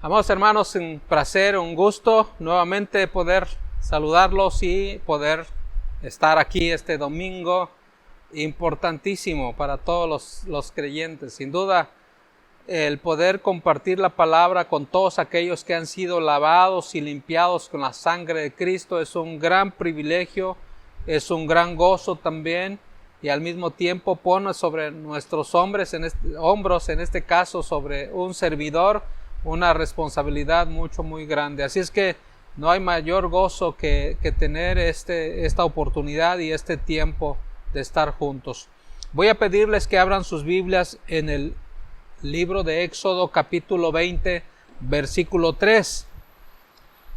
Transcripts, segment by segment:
Amados hermanos, un placer, un gusto nuevamente poder saludarlos y poder estar aquí este domingo importantísimo para todos los creyentes. Sin duda, el poder compartir la palabra con todos aquellos que han sido lavados y limpiados con la sangre de Cristo es un gran privilegio, es un gran gozo también, y al mismo tiempo pone sobre nuestros hombros, en este caso sobre un servidor, una responsabilidad muy grande. Así es que no hay mayor gozo que tener esta oportunidad y este tiempo de estar juntos. Voy a pedirles que abran sus Biblias en el libro de Éxodo capítulo 20 versículo 3.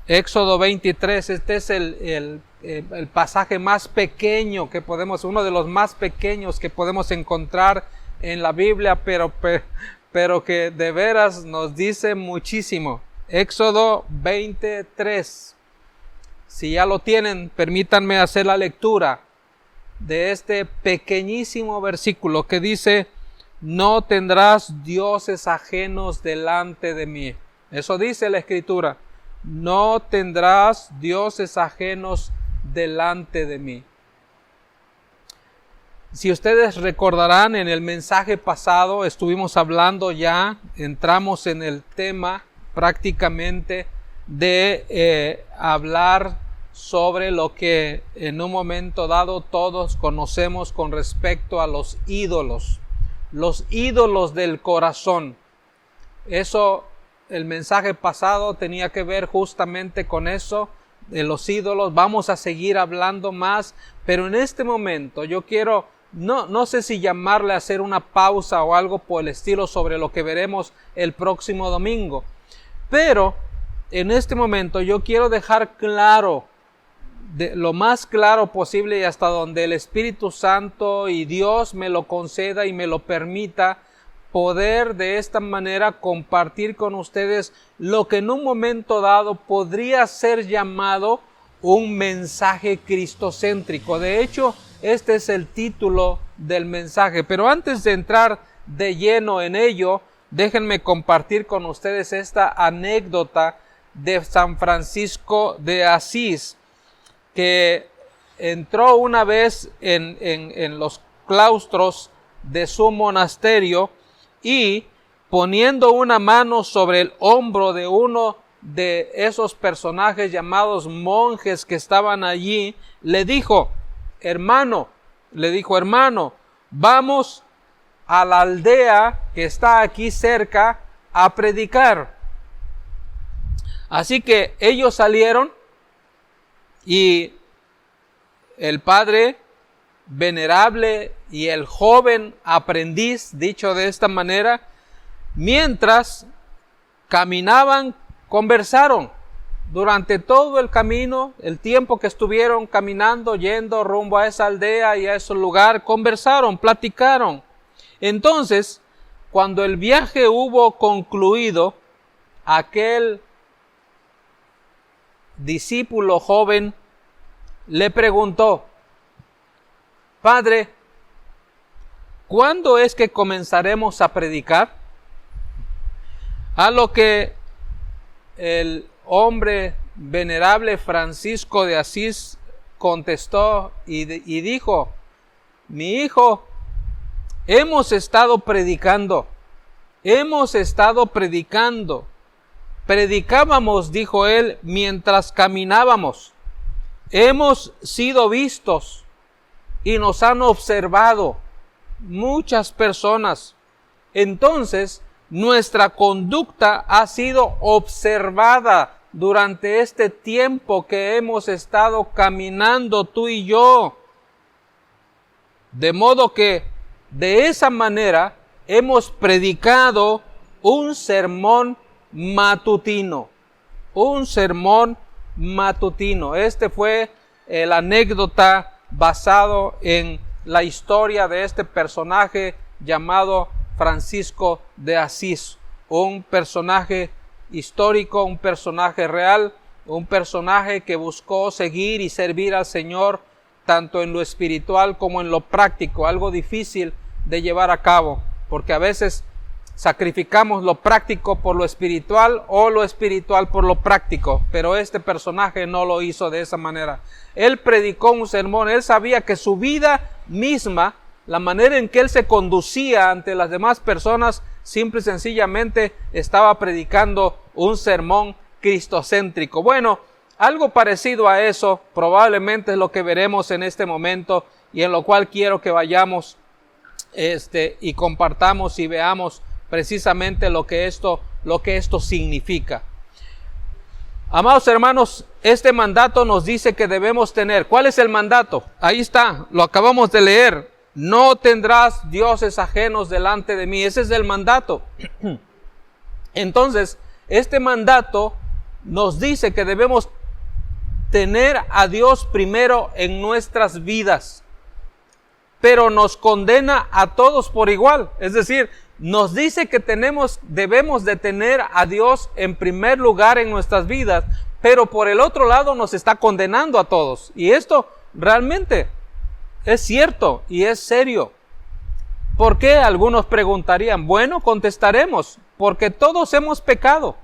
Éxodo 23, este es el el pasaje más pequeño que podemos, uno de los más pequeños que podemos encontrar en la Biblia, pero que de veras nos dice muchísimo. Éxodo 23. Si ya lo tienen, permítanme hacer la lectura de este pequeñísimo versículo que dice: no tendrás dioses ajenos delante de mí. Eso dice la Escritura. No tendrás dioses ajenos delante de mí. Si ustedes recordarán, en el mensaje pasado estuvimos hablando ya, entramos en el tema prácticamente de hablar sobre lo que en un momento dado todos conocemos con respecto a los ídolos del corazón. Eso, el mensaje pasado tenía que ver justamente con eso, de los ídolos. Vamos a seguir hablando más, pero en este momento yo quiero, no sé si llamarle a hacer una pausa o algo por el estilo sobre lo que veremos el próximo domingo, pero en este momento yo quiero dejar claro, lo más claro posible y hasta donde el Espíritu Santo y Dios me lo conceda y me lo permita, poder de esta manera compartir con ustedes lo que en un momento dado podría ser llamado un mensaje cristocéntrico. De hecho, este es el título del mensaje. Pero antes de entrar de lleno en ello, déjenme compartir con ustedes esta anécdota de San Francisco de Asís, que entró una vez en los claustros de su monasterio y, poniendo una mano sobre el hombro de uno de esos personajes llamados monjes que estaban allí, le dijo: hermano, vamos a la aldea que está aquí cerca a predicar. Así que ellos salieron y el padre venerable y el joven aprendiz, dicho de esta manera, mientras caminaban, conversaron. Durante todo el camino, el tiempo que estuvieron caminando, yendo rumbo a esa aldea y a ese lugar, conversaron, platicaron. Entonces, cuando el viaje hubo concluido, aquel discípulo joven le preguntó: Padre, ¿cuándo es que comenzaremos a predicar? A lo que el hombre venerable Francisco de Asís contestó y dijo: mi hijo, hemos estado predicando. Predicábamos, dijo él, mientras caminábamos. Hemos sido vistos y nos han observado muchas personas. Entonces, nuestra conducta ha sido observada durante este tiempo que hemos estado caminando tú y yo. De modo que, de esa manera, hemos predicado un sermón matutino. Este fue la anécdota basado en la historia de este personaje llamado Francisco de Asís, un personaje histórico, un personaje real, un personaje que buscó seguir y servir al Señor tanto en lo espiritual como en lo práctico, algo difícil de llevar a cabo, porque a veces sacrificamos lo práctico por lo espiritual o lo espiritual por lo práctico, pero este personaje no lo hizo de esa manera. Él predicó un sermón, él sabía que su vida misma, la manera en que él se conducía ante las demás personas, simple y sencillamente estaba predicando un sermón cristocéntrico. Bueno, algo parecido a eso probablemente es lo que veremos en este momento y en lo cual quiero que vayamos y compartamos y veamos precisamente lo que esto significa. Amados hermanos, este mandato nos dice que debemos tener. ¿Cuál es el mandato? Ahí está, lo acabamos de leer. No tendrás dioses ajenos delante de mí. Ese es el mandato. Entonces, este mandato nos dice que debemos tener a Dios primero en nuestras vidas, pero nos condena a todos por igual. Es decir, nos dice que debemos de tener a Dios en primer lugar en nuestras vidas, pero por el otro lado nos está condenando a todos. Y esto realmente es cierto y es serio. ¿Por qué? Algunos preguntarían. Bueno, contestaremos, porque todos hemos pecado,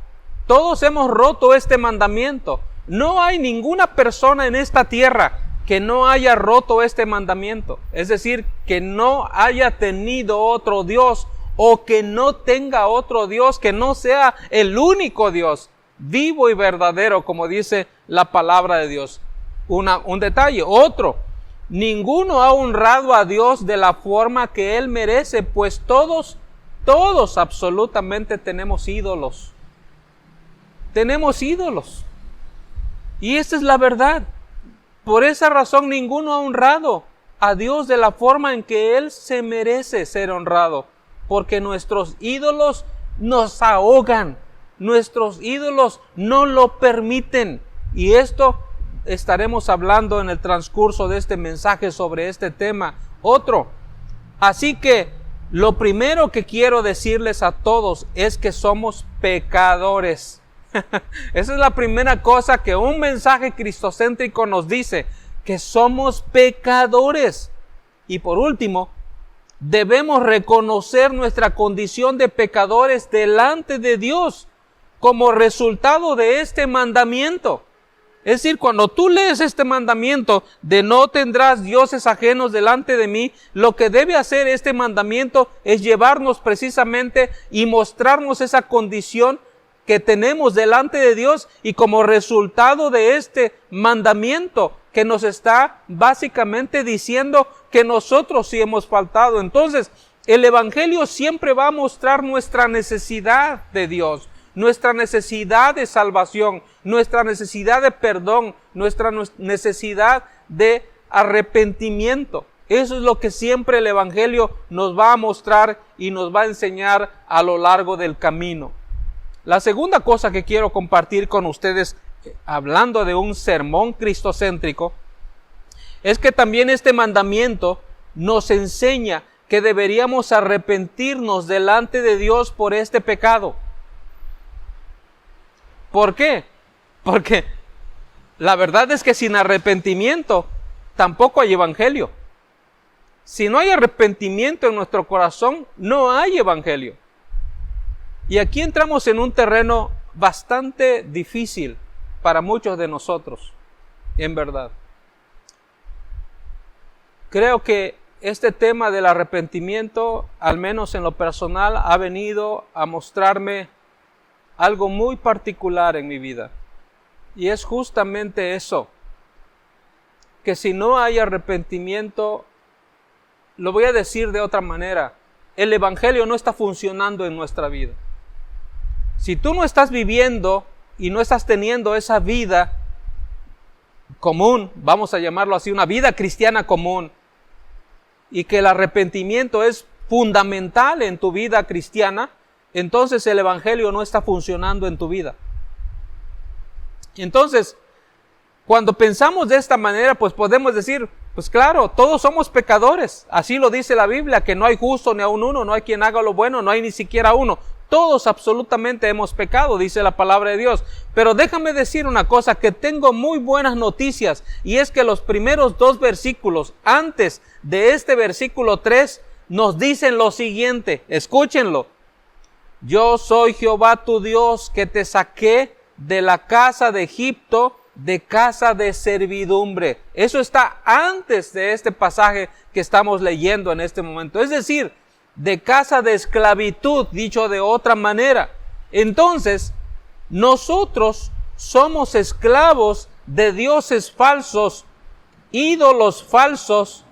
todos hemos roto este mandamiento. No hay ninguna persona en esta tierra que no haya roto este mandamiento. Es decir, que no haya tenido otro Dios, o que no tenga otro Dios, que no sea el único Dios, vivo y verdadero, como dice la palabra de Dios. Un detalle, otro. Ninguno ha honrado a Dios de la forma que Él merece, pues todos absolutamente tenemos ídolos. Tenemos ídolos. Y esta es la verdad. Por esa razón ninguno ha honrado a Dios de la forma en que Él se merece ser honrado. Porque nuestros ídolos nos ahogan. Nuestros ídolos no lo permiten. Y esto estaremos hablando en el transcurso de este mensaje sobre este tema. Otro. Así que lo primero que quiero decirles a todos es que somos pecadores. Esa es la primera cosa que un mensaje cristocéntrico nos dice, que somos pecadores. Y por último, debemos reconocer nuestra condición de pecadores delante de Dios como resultado de este mandamiento. Es decir, cuando tú lees este mandamiento de no tendrás dioses ajenos delante de mí, lo que debe hacer este mandamiento es llevarnos precisamente y mostrarnos esa condición que tenemos delante de Dios, y como resultado de este mandamiento que nos está básicamente diciendo que nosotros sí hemos faltado. Entonces, el Evangelio siempre va a mostrar nuestra necesidad de Dios, nuestra necesidad de salvación, nuestra necesidad de perdón, nuestra necesidad de arrepentimiento. Eso es lo que siempre el Evangelio nos va a mostrar y nos va a enseñar a lo largo del camino. La segunda cosa que quiero compartir con ustedes, hablando de un sermón cristocéntrico, es que también este mandamiento nos enseña que deberíamos arrepentirnos delante de Dios por este pecado. ¿Por qué? Porque la verdad es que sin arrepentimiento tampoco hay evangelio. Si no hay arrepentimiento en nuestro corazón, no hay evangelio. Y aquí entramos en un terreno bastante difícil para muchos de nosotros, en verdad. Creo que este tema del arrepentimiento, al menos en lo personal, ha venido a mostrarme algo muy particular en mi vida. Y es justamente eso, que si no hay arrepentimiento, lo voy a decir de otra manera, el evangelio no está funcionando en nuestra vida. Si tú no estás viviendo y no estás teniendo esa vida común, vamos a llamarlo así, una vida cristiana común, y que el arrepentimiento es fundamental en tu vida cristiana, entonces el evangelio no está funcionando en tu vida. Entonces, cuando pensamos de esta manera, pues podemos decir, pues claro, todos somos pecadores. Así lo dice la Biblia, que no hay justo ni aun uno, no hay quien haga lo bueno, no hay ni siquiera uno. Todos absolutamente hemos pecado, dice la palabra de Dios. Pero déjame decir una cosa, que tengo muy buenas noticias, y es que los primeros 2 versículos antes de este versículo 3 nos dicen lo siguiente, escúchenlo. Yo soy Jehová tu Dios, que te saqué de la casa de Egipto, de casa de servidumbre. Eso está antes de este pasaje que estamos leyendo en este momento. Es decir, de casa de esclavitud, dicho de otra manera. Entonces, nosotros somos esclavos de dioses falsos, ídolos falsos,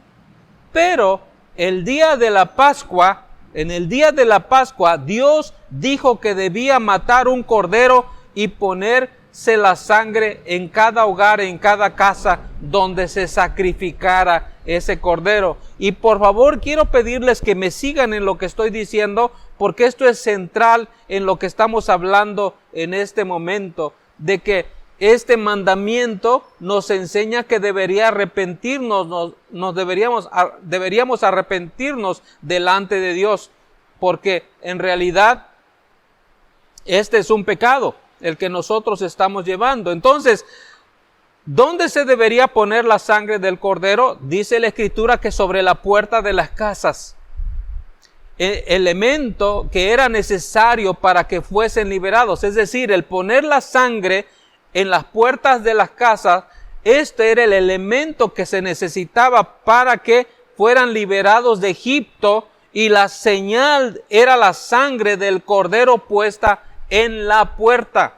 pero el día de la Pascua, en el día de la Pascua, Dios dijo que debía matar un cordero y ponerse la sangre en cada hogar, en cada casa donde se sacrificara ese cordero. Y por favor quiero pedirles que me sigan en lo que estoy diciendo, porque esto es central en lo que estamos hablando en este momento, de que este mandamiento nos enseña que debería arrepentirnos, deberíamos arrepentirnos delante de Dios, porque en realidad este es un pecado, el que nosotros estamos llevando. Entonces, ¿dónde se debería poner la sangre del cordero? Dice la Escritura que sobre la puerta de las casas. Elemento que era necesario para que fuesen liberados, es decir, el poner la sangre en las puertas de las casas, este era el elemento que se necesitaba para que fueran liberados de Egipto, y la señal era la sangre del cordero puesta en la puerta.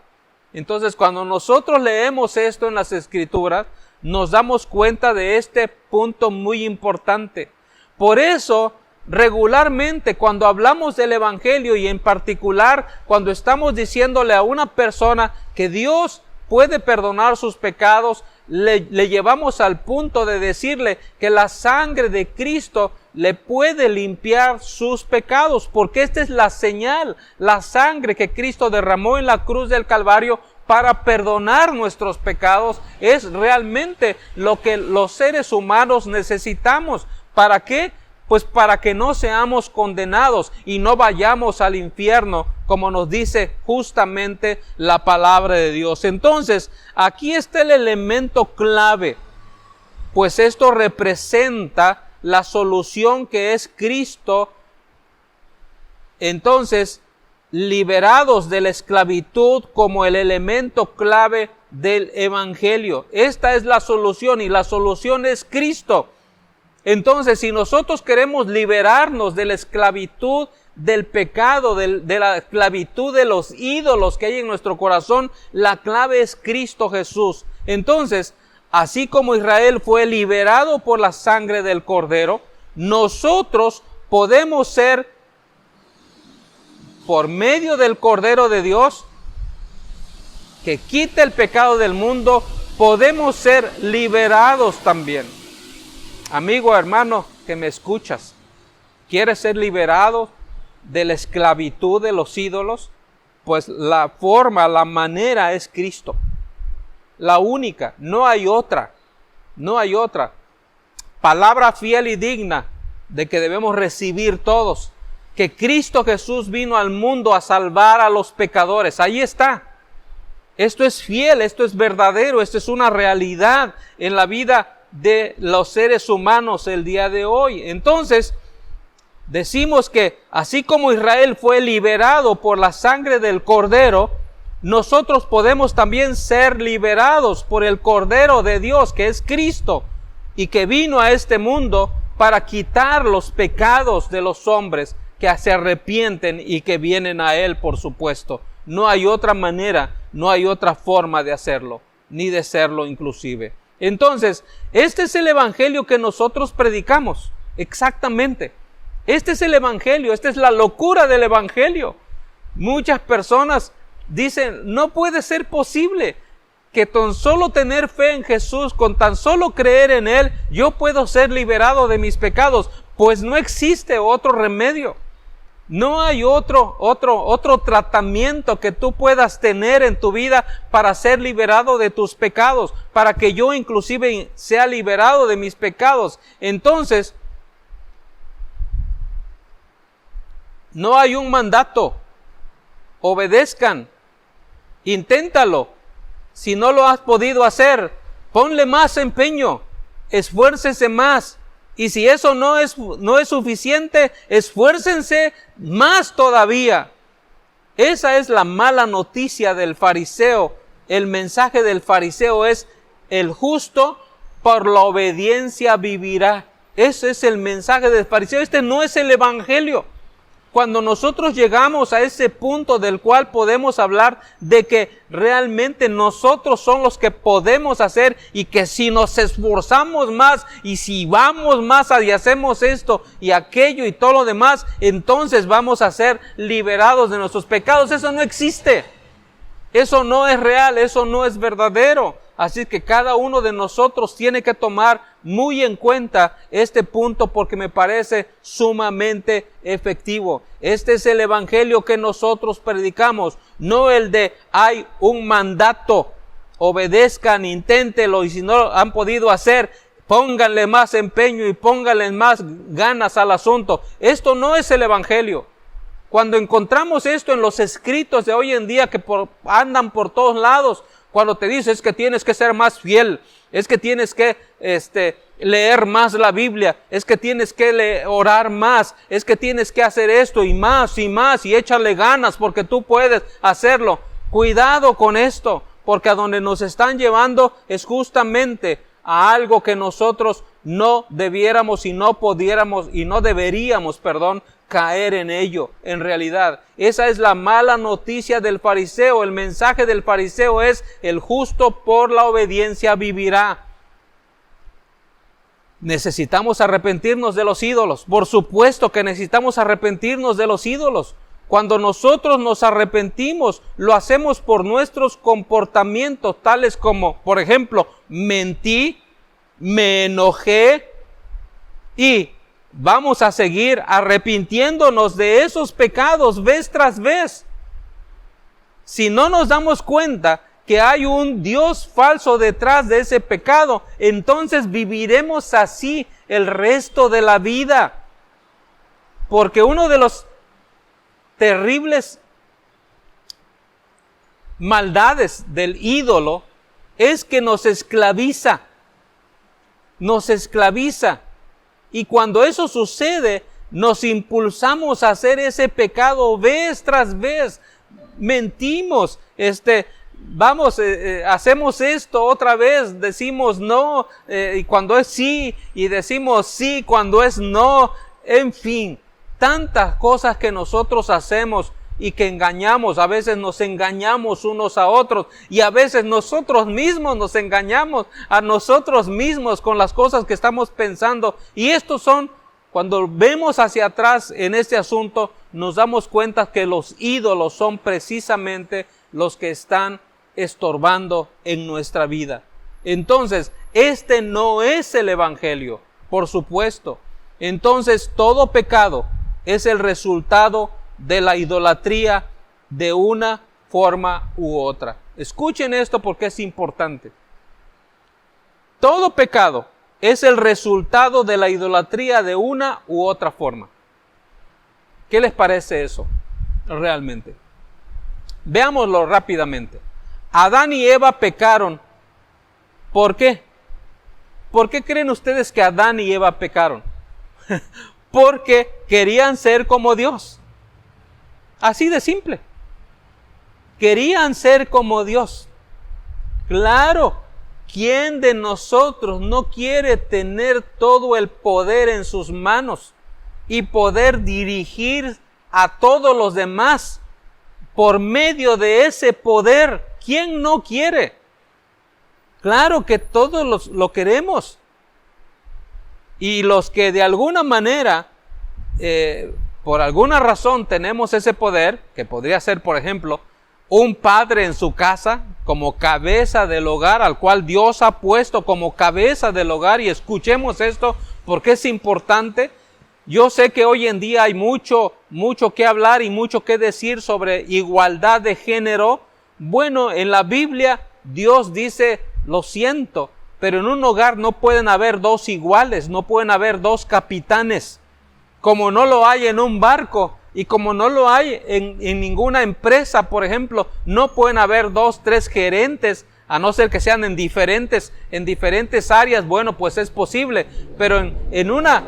Entonces, cuando nosotros leemos esto en las Escrituras, nos damos cuenta de este punto muy importante. Por eso, regularmente cuando hablamos del Evangelio, y en particular cuando estamos diciéndole a una persona que Dios puede perdonar sus pecados, le llevamos al punto de decirle que la sangre de Cristo le puede limpiar sus pecados, porque esta es la señal, la sangre que Cristo derramó en la cruz del Calvario para perdonar nuestros pecados, es realmente lo que los seres humanos necesitamos. ¿Para qué? Pues para que no seamos condenados y no vayamos al infierno, como nos dice justamente la palabra de Dios. Entonces, aquí está el elemento clave, pues esto representa la solución que es Cristo. Entonces, liberados de la esclavitud como el elemento clave del Evangelio. Esta es la solución, y la solución es Cristo. Entonces, si nosotros queremos liberarnos de la esclavitud del pecado, de la esclavitud de los ídolos que hay en nuestro corazón, la clave es Cristo Jesús. Entonces, así como Israel fue liberado por la sangre del Cordero, nosotros podemos ser, por medio del Cordero de Dios, que quita el pecado del mundo, podemos ser liberados también. Amigo, hermano, que me escuchas, ¿quieres ser liberado de la esclavitud de los ídolos? Pues la forma, la manera es Cristo. La única, no hay otra, no hay otra. Palabra fiel y digna de que debemos recibir todos, que Cristo Jesús vino al mundo a salvar a los pecadores. Ahí está. Esto es fiel, esto es verdadero, esto es una realidad en la vida de los seres humanos el día de hoy. Entonces, decimos que así como Israel fue liberado por la sangre del Cordero, nosotros podemos también ser liberados por el Cordero de Dios, que es Cristo, y que vino a este mundo para quitar los pecados de los hombres que se arrepienten y que vienen a Él, por supuesto. No hay otra manera, no hay otra forma de hacerlo, ni de serlo inclusive. Entonces, este es el Evangelio que nosotros predicamos, exactamente. Este es el Evangelio, esta es la locura del Evangelio. Muchas personas dicen, no puede ser posible que tan solo tener fe en Jesús, con tan solo creer en Él, yo puedo ser liberado de mis pecados. Pues no existe otro remedio. No hay otro tratamiento que tú puedas tener en tu vida para ser liberado de tus pecados, para que yo inclusive sea liberado de mis pecados. Entonces, no hay un mandato. Obedezcan, inténtalo. Si no lo has podido hacer, ponle más empeño, esfuércese más. Y si eso no es suficiente, esfuércense más todavía. Esa es la mala noticia del fariseo. El mensaje del fariseo es: el justo por la obediencia vivirá. Ese es el mensaje del fariseo. Este no es el Evangelio. Cuando nosotros llegamos a ese punto del cual podemos hablar de que realmente nosotros somos los que podemos hacer, y que si nos esforzamos más y si vamos más y hacemos esto y aquello y todo lo demás, entonces vamos a ser liberados de nuestros pecados. Eso no existe. Eso no es real, eso no es verdadero. Así que cada uno de nosotros tiene que tomar muy en cuenta este punto, porque me parece sumamente efectivo. Este es el Evangelio que nosotros predicamos, no el de hay un mandato, obedezcan, inténtenlo, y si no lo han podido hacer, pónganle más empeño y pónganle más ganas al asunto. Esto no es el Evangelio. Cuando encontramos esto en los escritos de hoy en día que andan por todos lados, cuando te dices que tienes que ser más fiel, es que tienes que leer más la Biblia, es que tienes que orar más, es que tienes que hacer esto y más y échale ganas porque tú puedes hacerlo. Cuidado con esto, porque a donde nos están llevando es justamente a algo que nosotros no debiéramos y no deberíamos, caer en ello. En realidad, esa es la mala noticia del fariseo. El mensaje del fariseo es: el justo por la obediencia vivirá. Necesitamos arrepentirnos de los ídolos. Por supuesto que necesitamos arrepentirnos de los ídolos. Cuando nosotros nos arrepentimos, lo hacemos por nuestros comportamientos, tales como, por ejemplo, mentí, me enojé, y vamos a seguir arrepintiéndonos de esos pecados vez tras vez. Si no nos damos cuenta que hay un Dios falso detrás de ese pecado, entonces viviremos así el resto de la vida. Porque uno de los terribles maldades del ídolo es que nos esclaviza. Y cuando eso sucede, nos impulsamos a hacer ese pecado vez tras vez. Mentimos, hacemos esto otra vez, decimos no, y cuando es sí, y decimos sí cuando es no. En fin, tantas cosas que nosotros hacemos y que engañamos. A veces nos engañamos unos a otros, y a veces nosotros mismos nos engañamos a nosotros mismos con las cosas que estamos pensando. Y estos son, cuando vemos hacia atrás en este asunto, nos damos cuenta que los ídolos son precisamente los que están estorbando en nuestra vida. Entonces, este no es el Evangelio, por supuesto. Entonces, todo pecado es el resultado de la idolatría de una forma u otra. Escuchen esto porque es importante. Todo pecado es el resultado de la idolatría de una u otra forma. ¿Qué les parece eso realmente? Veámoslo rápidamente. Adán y Eva pecaron. ¿Por qué? ¿Por qué creen ustedes que Adán y Eva pecaron? Porque querían ser como Dios. Así de simple. Querían ser como Dios. Claro, ¿quién de nosotros no quiere tener todo el poder en sus manos y poder dirigir a todos los demás por medio de ese poder? ¿Quién no quiere? Claro que todos lo queremos. Y los que de alguna manera, por alguna razón tenemos ese poder, que podría ser, por ejemplo, un padre en su casa como cabeza del hogar, al cual Dios ha puesto como cabeza del hogar. Y escuchemos esto porque es importante. Yo sé que hoy en día hay mucho que hablar y mucho que decir sobre igualdad de género. Bueno, en la Biblia Dios dice: lo siento, pero en un hogar no pueden haber dos iguales, no pueden haber dos capitanes, como no lo hay en un barco y como no lo hay en ninguna empresa. Por ejemplo, no pueden haber 2, 3 gerentes, a no ser que sean en diferentes áreas. Bueno, pues es posible, pero en una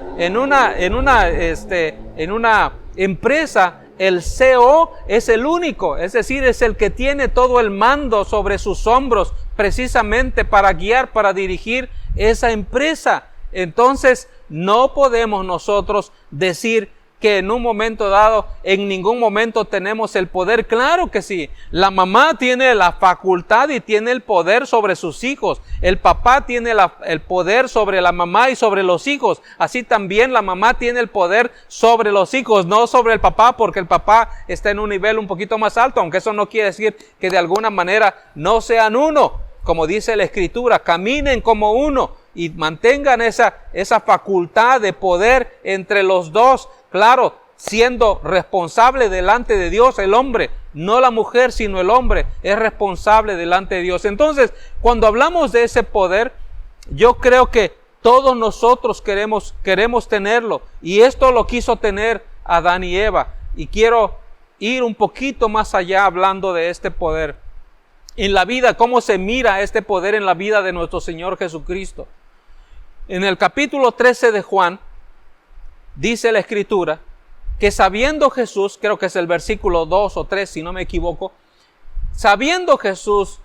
empresa, el CEO es el único, es decir, es el que tiene todo el mando sobre sus hombros, precisamente para guiar, para dirigir esa empresa. Entonces, no podemos nosotros decir que en un momento dado, en ningún momento tenemos el poder. Claro que sí, la mamá tiene la facultad y tiene el poder sobre sus hijos. El papá tiene el poder sobre la mamá y sobre los hijos. Así también la mamá tiene el poder sobre los hijos, no sobre el papá, porque el papá está en un nivel un poquito más alto, aunque eso no quiere decir que de alguna manera no sean uno. Como dice la Escritura, caminen como uno y mantengan esa facultad de poder entre los dos. Claro, siendo responsable delante de Dios el hombre, No la mujer, sino el hombre es responsable delante de Dios. Entonces, cuando hablamos de ese poder, yo creo que todos nosotros queremos tenerlo. Y esto lo quiso tener Adán y Eva. Y quiero ir un poquito más allá hablando de este poder. En la vida, cómo se mira este poder en la vida de nuestro Señor Jesucristo. En el capítulo 13 de Juan, dice la Escritura, que sabiendo Jesús, creo que es el versículo 2 o 3 si no me equivoco, sabiendo Jesús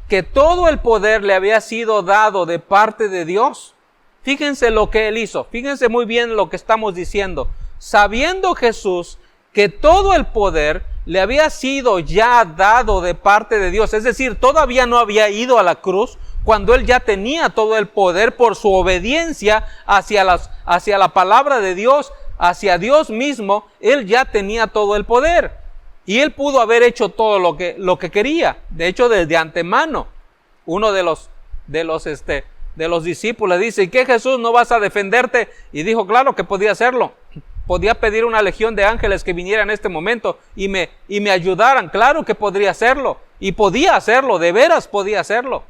que todo el poder le había sido dado de parte de Dios, fíjense lo que Él hizo, fíjense muy bien lo que estamos diciendo, sabiendo Jesús que todo el poder le había sido ya dado de parte de Dios, es decir, todavía no había ido a la cruz, cuando Él ya tenía todo el poder por su obediencia hacia la palabra de Dios, hacia Dios mismo, Él ya tenía todo el poder. Y Él pudo haber hecho todo lo que quería. De hecho, desde antemano, uno de los discípulos dice, ¿y qué, Jesús, no vas a defenderte? Y dijo, claro que podía hacerlo. Podía pedir una legión de ángeles que viniera en este momento y me ayudaran. Claro que podría hacerlo. Y podía hacerlo, de veras podía hacerlo.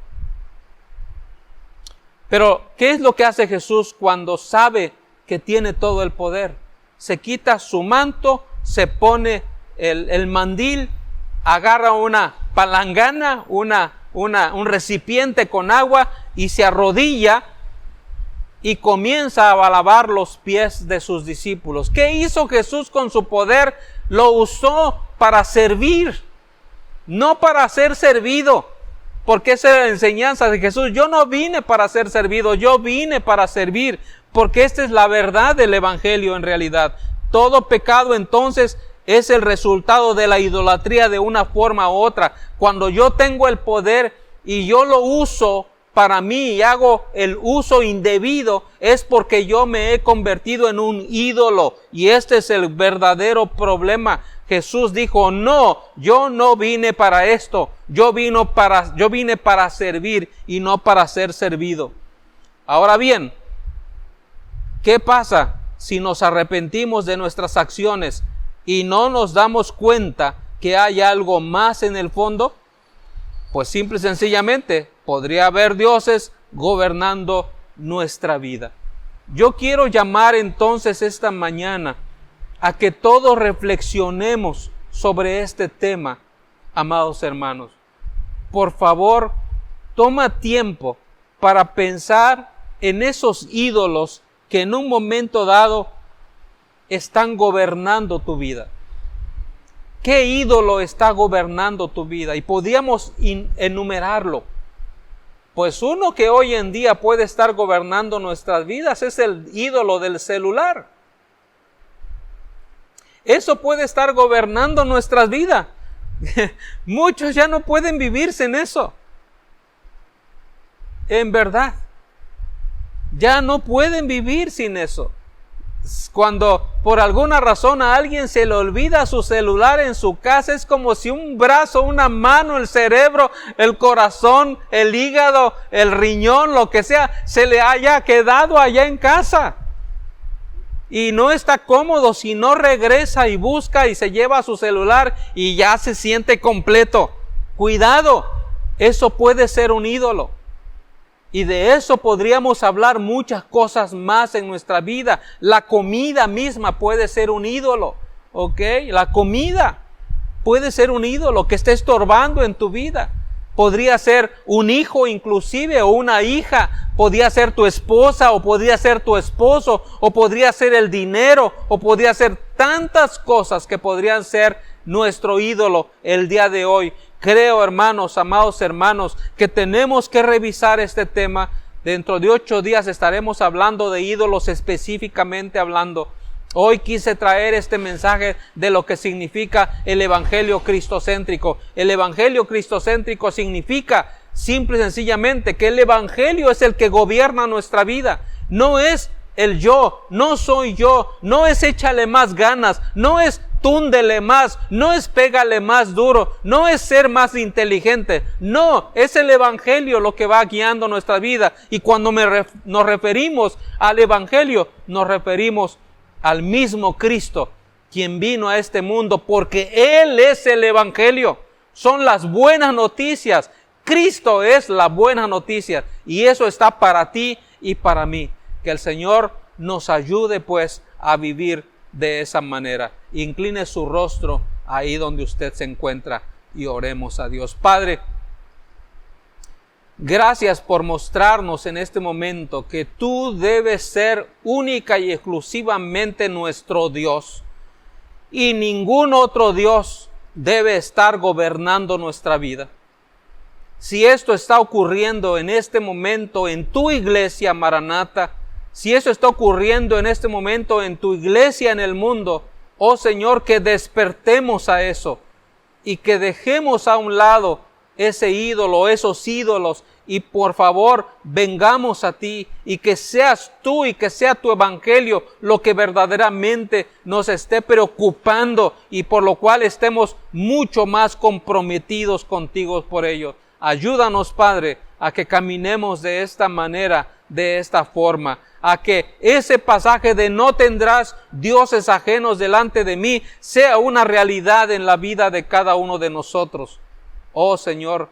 Pero, ¿qué es lo que hace Jesús cuando sabe que tiene todo el poder? Se quita su manto, se pone el mandil, agarra una palangana, un recipiente con agua y se arrodilla y comienza a lavar los pies de sus discípulos. ¿Qué hizo Jesús con su poder? Lo usó para servir, no para ser servido. Porque esa es la enseñanza de Jesús. Yo no vine para ser servido, yo vine para servir. Porque esta es la verdad del Evangelio en realidad. Todo pecado entonces es el resultado de la idolatría de una forma u otra. Cuando yo tengo el poder y yo lo uso para mí y hago el uso indebido, es porque yo me he convertido en un ídolo. Y este es el verdadero problema. Jesús dijo, no, yo no vine para esto. Yo vine para servir y no para ser servido. Ahora bien, ¿qué pasa si nos arrepentimos de nuestras acciones y no nos damos cuenta que hay algo más en el fondo? Pues simple y sencillamente podría haber dioses gobernando nuestra vida. Yo quiero llamar entonces esta mañana a que todos reflexionemos sobre este tema, amados hermanos. Por favor, toma tiempo para pensar en esos ídolos que en un momento dado están gobernando tu vida. ¿Qué ídolo está gobernando tu vida? Y podríamos enumerarlo. Pues uno que hoy en día puede estar gobernando nuestras vidas es el ídolo del celular. Eso puede estar gobernando nuestras vidas. Muchos ya no pueden vivir sin eso. En verdad. Ya no pueden vivir sin eso. Cuando por alguna razón a alguien se le olvida su celular en su casa, es como si un brazo, una mano, el cerebro, el corazón, el hígado, el riñón, lo que sea, se le haya quedado allá en casa. Y no está cómodo si no regresa y busca y se lleva su celular y ya se siente completo. Cuidado, eso puede ser un ídolo. Y de eso podríamos hablar muchas cosas más en nuestra vida. La comida misma puede ser un ídolo, ¿ok? La comida puede ser un ídolo que esté estorbando en tu vida. Podría ser un hijo inclusive o una hija. Podría ser tu esposa o podría ser tu esposo o podría ser el dinero o podría ser tantas cosas que podrían ser nuestro ídolo el día de hoy. Creo, hermanos, amados hermanos, que tenemos que revisar este tema. Dentro de 8 días estaremos hablando de ídolos específicamente hablando. Hoy quise traer este mensaje de lo que significa el evangelio cristocéntrico. El evangelio cristocéntrico significa simple y sencillamente que el evangelio es el que gobierna nuestra vida. No es el yo, no soy yo, no es échale más ganas, no es túndele más, no es pégale más duro, no es ser más inteligente, no, es el evangelio lo que va guiando nuestra vida. Y cuando nos referimos al evangelio, nos referimos al mismo Cristo quien vino a este mundo, porque Él es el Evangelio. Son las buenas noticias. Cristo es la buena noticia y eso está para ti y para mí. Que el Señor nos ayude pues a vivir de esa manera. Incline su rostro ahí donde usted se encuentra y oremos a Dios. Padre, gracias por mostrarnos en este momento que tú debes ser única y exclusivamente nuestro Dios y ningún otro Dios debe estar gobernando nuestra vida. Si esto está ocurriendo en este momento en tu iglesia, Maranata, si eso está ocurriendo en este momento en tu iglesia en el mundo, oh Señor, que despertemos a eso y que dejemos a un lado ese ídolo, esos ídolos, y por favor vengamos a ti y que seas tú y que sea tu evangelio lo que verdaderamente nos esté preocupando y por lo cual estemos mucho más comprometidos contigo por ello. Ayúdanos, Padre, a que caminemos de esta manera, de esta forma, a que ese pasaje de no tendrás dioses ajenos delante de mí sea una realidad en la vida de cada uno de nosotros. Oh Señor,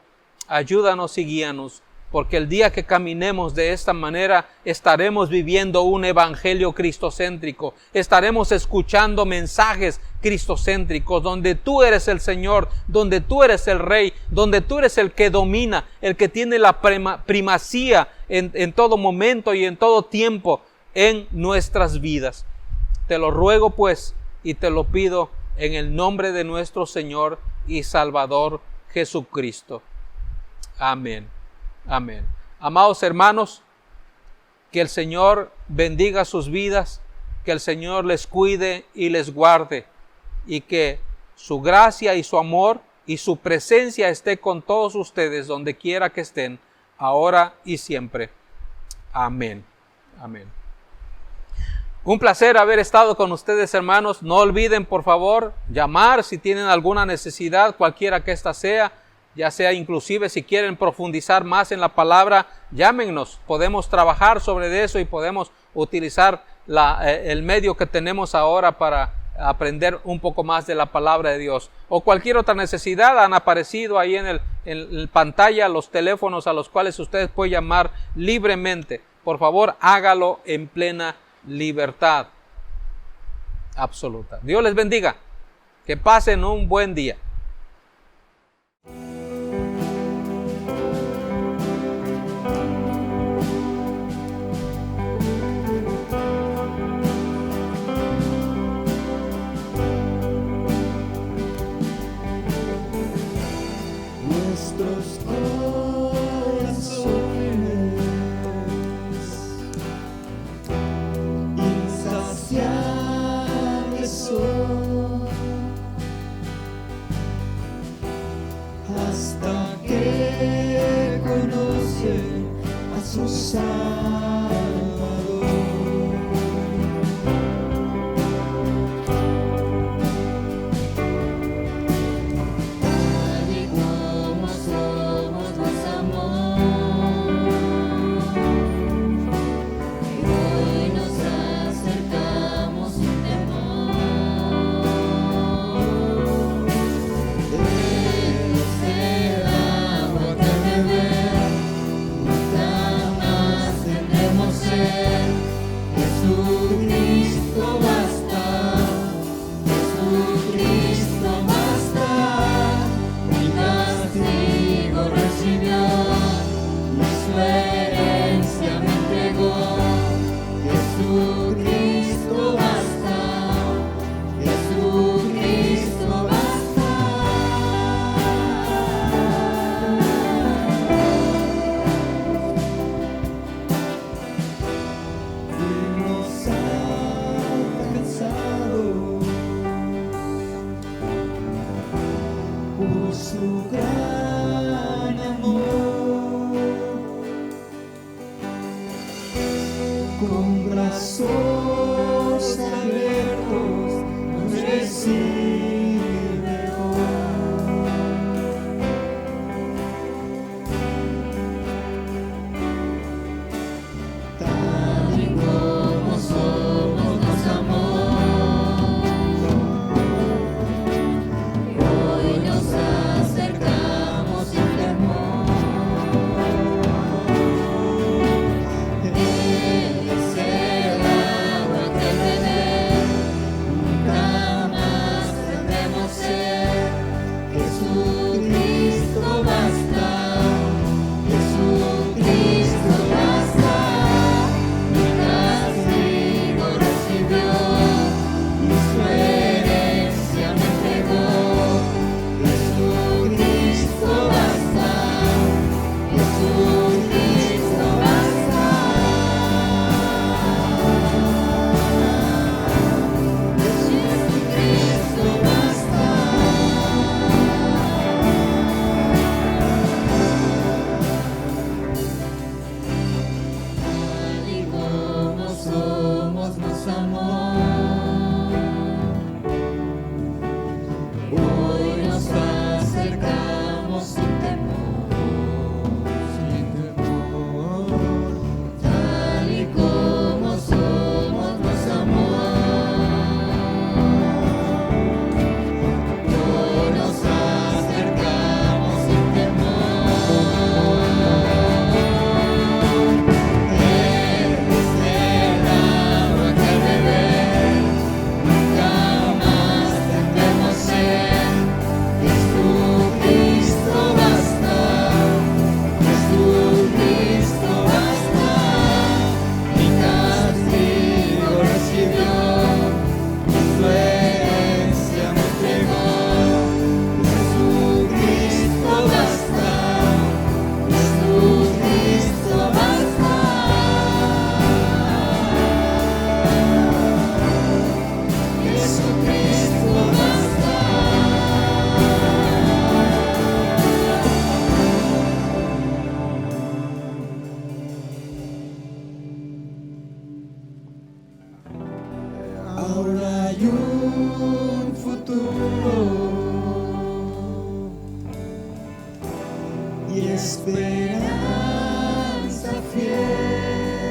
ayúdanos y guíanos, porque el día que caminemos de esta manera estaremos viviendo un evangelio cristocéntrico, estaremos escuchando mensajes cristocéntricos, donde tú eres el Señor, donde tú eres el Rey, donde tú eres el que domina, el que tiene la primacía en todo momento y en todo tiempo en nuestras vidas. Te lo ruego pues y te lo pido en el nombre de nuestro Señor y Salvador Jesucristo. Amén. Amén. Amados hermanos, que el Señor bendiga sus vidas, que el Señor les cuide y les guarde, y que su gracia y su amor y su presencia esté con todos ustedes donde quiera que estén, ahora y siempre. Amén. Amén. Un placer haber estado con ustedes, hermanos. No olviden, por favor, llamar si tienen alguna necesidad, cualquiera que ésta sea, ya sea inclusive si quieren profundizar más en la palabra, llámenos. Podemos trabajar sobre eso y podemos utilizar el medio que tenemos ahora para aprender un poco más de la palabra de Dios. O cualquier otra necesidad, han aparecido ahí en pantalla los teléfonos a los cuales ustedes pueden llamar libremente. Por favor, hágalo en plena libertad absoluta. Dios les bendiga. Que pasen un buen día. Nuestros corazones insaciables son hasta que conocen a su Salvador. esperanza fiel.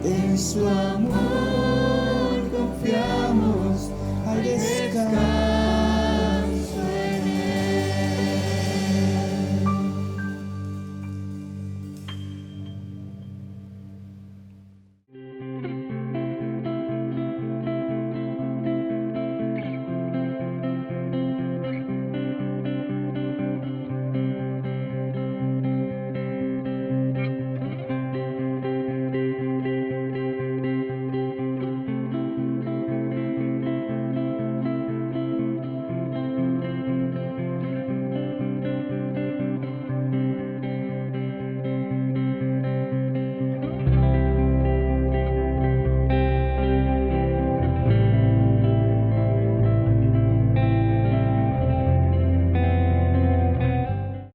En su amor